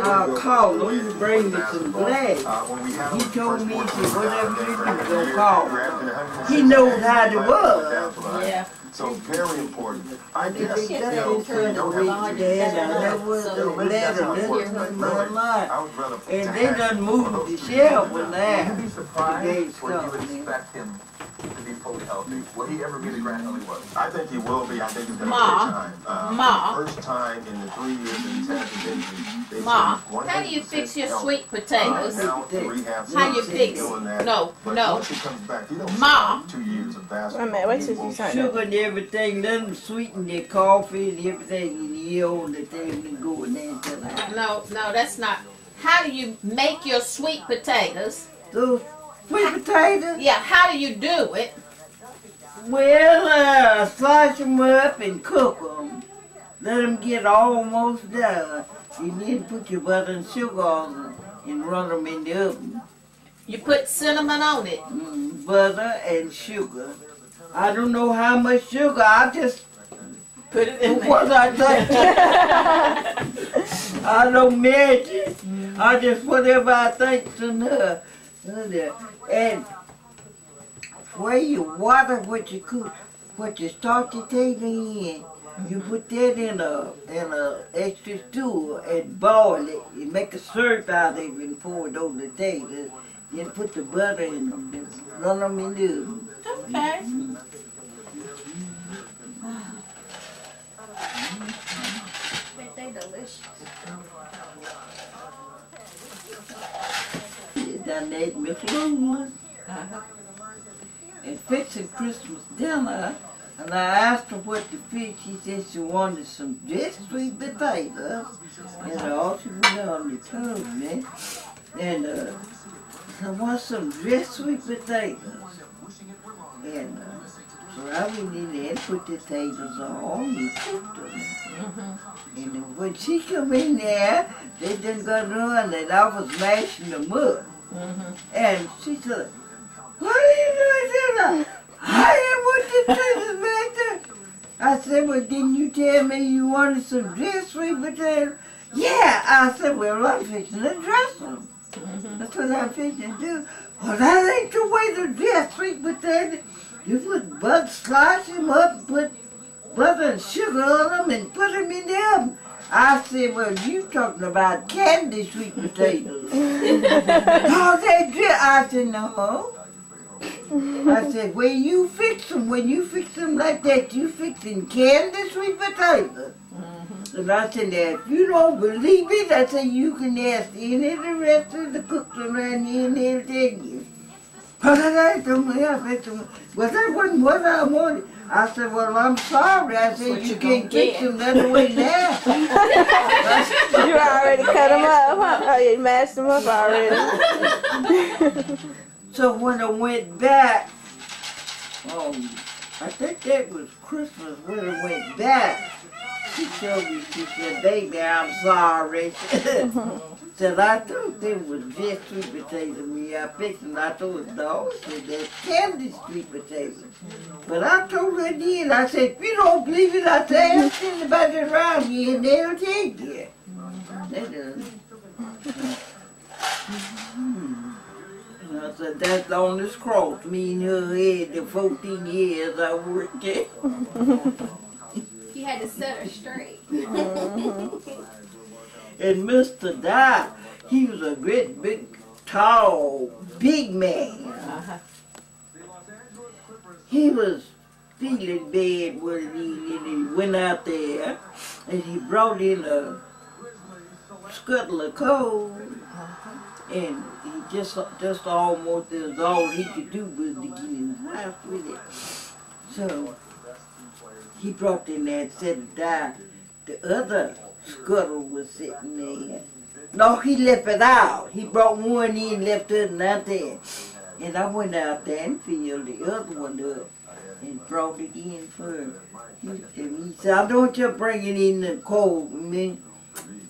I'll call him to bring me some glass. He told me, he said, whatever you do, don't call him. He knows how to work. Yeah. So very important. I That's guess the way Dad, I never was a letter in my life. And they done moved the shelf with that. You'd be surprised where you would expect him to be fully healthy. Will he ever be the grandson he was? I think he will be. I think it's going to take time. Ma. First time in the 3 years that he's had the injury. Ma, how do you fix your sweet potatoes? How you fix it? No. Once he comes back, he don't Ma. 2 years of basketball. Wait till you sign Sugar and everything, let them sweeten their coffee and everything, and you all the thing and go in there and tell them. No, that's not. How do you make your sweet potatoes? Those sweet potatoes? Yeah, how do you do it? Well, slice them up and cook them. Let them get almost done. And then put your butter and sugar on them and run them in the oven. You put cinnamon on it. Butter and sugar. I don't know how much sugar, I just Put it in what there. I think. I don't measure. I just whatever I think's enough. And where you water what you cook, what you start your potato in, you put that in a extra stool and boil it. You make a syrup out of it and pour it over the potatoes. Then put the butter in them and run them in the oven. Okay. Bet they delicious. Done that Miss Longwood and fixing Christmas dinner, and I asked her what to fix. She said she wanted some just sweet potatoes, and all she was on the told me, and I want some just sweet potatoes, and so I went in there and put the potatoes on and cooked them. And when she come in there, they done got on and I was mashing them up. And she said, what are you doing there? I didn't want the potatoes back there. I said, well, didn't you tell me you wanted some dressed sweet potatoes? Yeah. I said, well, I'm fixing to dress them. That's what I'm fixing to do. Well, that ain't the way to dress sweet potatoes. You put butter, slice them up, put butter and sugar on them, and put them in the oven. I said, well, you talking about candy sweet potatoes. No, they dress. I said, no. I said, when you fix them like that, you fixing candy sweet potatoes. And I said, now, if you don't believe it, I said, you can ask any of the rest of the cooks around here and they'll tell you. But I told me, well, that wasn't what I wanted. I said, well, I'm sorry. I said, you can't fix them that way now. You already cut them up, huh? Oh, you mashed them up already. So when I went back, I think that was Christmas when I went back. She told me, she said, baby, I'm sorry. Said, I thought they was just sweet potatoes when I picked them. I told her, no, said, that's candy sweet potatoes. But I told her again, I said, if you don't believe it, I said, ask anybody around here and they'll tell you. They done. I said, that's the longest cross me and her had the 14 years I worked there. You had to set her straight. And Mr. Dye, he was a great, big, tall, big man. He was feeling bad one evening and he went out there and he brought in a scuttle of coal and he just almost, it was all he could do was to get in the house with it. So he brought in that set of dye. The other scuttle was sitting there. No, he left it out. He brought one in, left it out there. And I went out there and filled the other one up and brought it in for him. And he said, I don't want you bring it in the cold with me.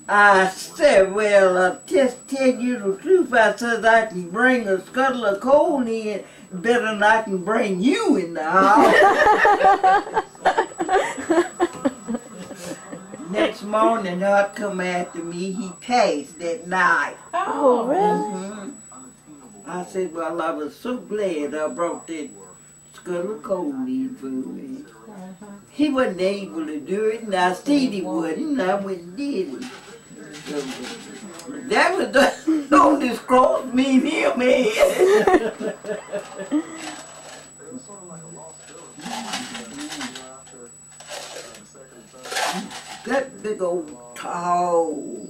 I said, well, I'll just tell you the truth. I said, I can bring a scuttle of coal in better than I can bring you in the house. Next morning, I'd come after me. He passed that night. Oh, really? I said, well, I was so glad I brought that skull of coal in for me. He wasn't able to do it, and I said he wouldn't, and I went and did it. So, that was the oldest cross me and him had. That big old tall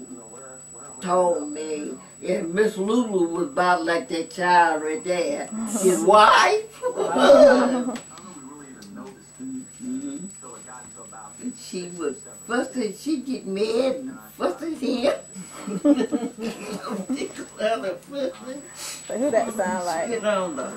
man. And Miss Lulu was about like that child right there. His wife. And she was fussing, she get mad and fussing him. So who that sound like? Get on the